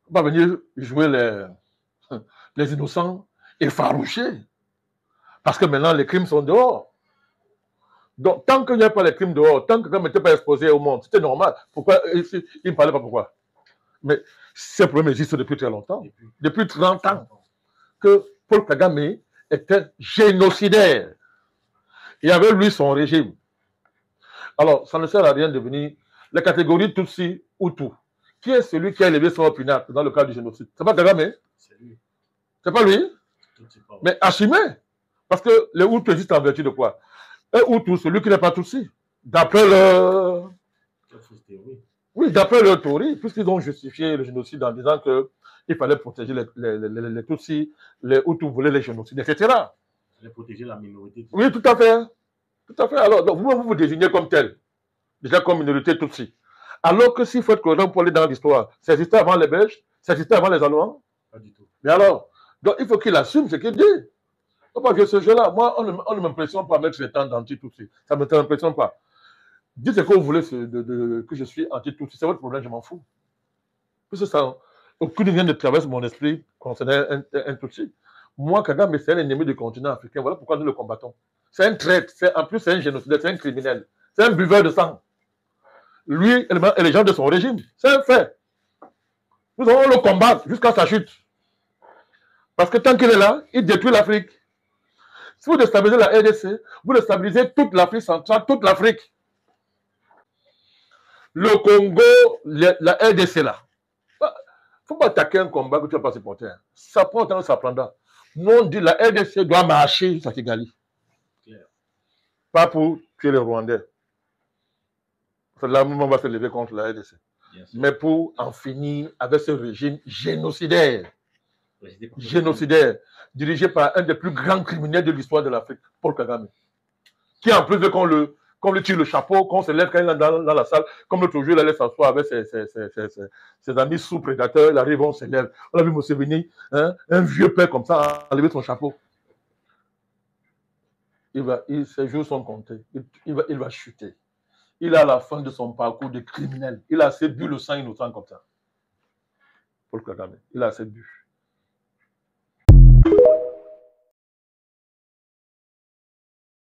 va venir jouer les innocents effarouchés. Parce que maintenant, les crimes sont dehors. Donc, tant qu'il n'y a pas les crimes dehors, tant que Kagame n'était pas exposé au monde, c'était normal. Pourquoi il ne parlait pas pourquoi? Mais ces problèmes existent depuis très longtemps. Depuis 30 ans. Que Paul Kagame était génocidaire. Et avec lui, son régime. Alors, ça ne sert à rien de venir. Les catégories Tutsi ou tout. Qui est celui qui a élevé son opinion dans le cadre du génocide? C'est pas Kagame? C'est lui. C'est pas lui? Mais assumé. Parce que les Hutus existent en vertu de quoi? Un Hutu, celui qui n'est pas Tutsi. D'après le... Oui, d'après leur théorie, puisqu'ils ont justifié le génocide en disant qu'il fallait protéger les Tutsis, les Hutus voulaient les génocides, etc. Il fallait protéger la minorité. Oui, tout à fait. Tout à fait. Alors, donc, vous désignez comme tel, déjà comme minorité Tutsi. Alors que s'il faut être cohérent pour aller dans l'histoire, ça existait avant les Belges, ça existait avant les Allemands. Pas du tout. Mais alors, donc il faut qu'il assume ce qu'il dit. Parce que ce jeu-là, moi, on ne m'impressionne pas à mettre les temps d'anti-Tutsi. Ça ne m'impressionne pas. Dites ce que vous voulez que je suis anti-Tutsi, c'est votre problème, je m'en fous. Parce que ça, aucune rien ne traverse mon esprit concernant un Tutsi. Moi, Kagame, c'est un ennemi du continent africain. Voilà pourquoi nous le combattons. C'est un traître. En plus, c'est un génocidaire, c'est un criminel. C'est un buveur de sang. Lui et les gens de son régime. C'est un fait. Nous allons le combattre jusqu'à sa chute. Parce que tant qu'il est là, il détruit l'Afrique. Si vous déstabilisez la RDC, vous déstabilisez toute l'Afrique centrale, toute l'Afrique. Le Congo, la RDC là. Il ne faut pas attaquer un combat que tu n'as pas supporté. Ça prend tant que ça prendra. Nous, on dit la RDC doit marcher jusqu'à Kigali. Pas pour tuer les Rwandais. Là, on va se lever contre la RDC. Mais pour en finir avec ce régime génocidaire. Génocidaire, dirigé par un des plus grands criminels de l'histoire de l'Afrique, Paul Kagame. Qui en plus veut qu'on lui tire le chapeau, qu'on se lève quand il est dans la salle, comme l'autre jour, il allait s'asseoir avec ses amis sous-prédateurs, il arrive, on se lève. On a vu Museveni, un vieux père comme ça, enlever son chapeau. Ses jours sont comptés. Il va chuter. Il est à la fin de son parcours de criminel. Il a assez bu le sang innocent comme ça. Paul Kagame, il a assez bu.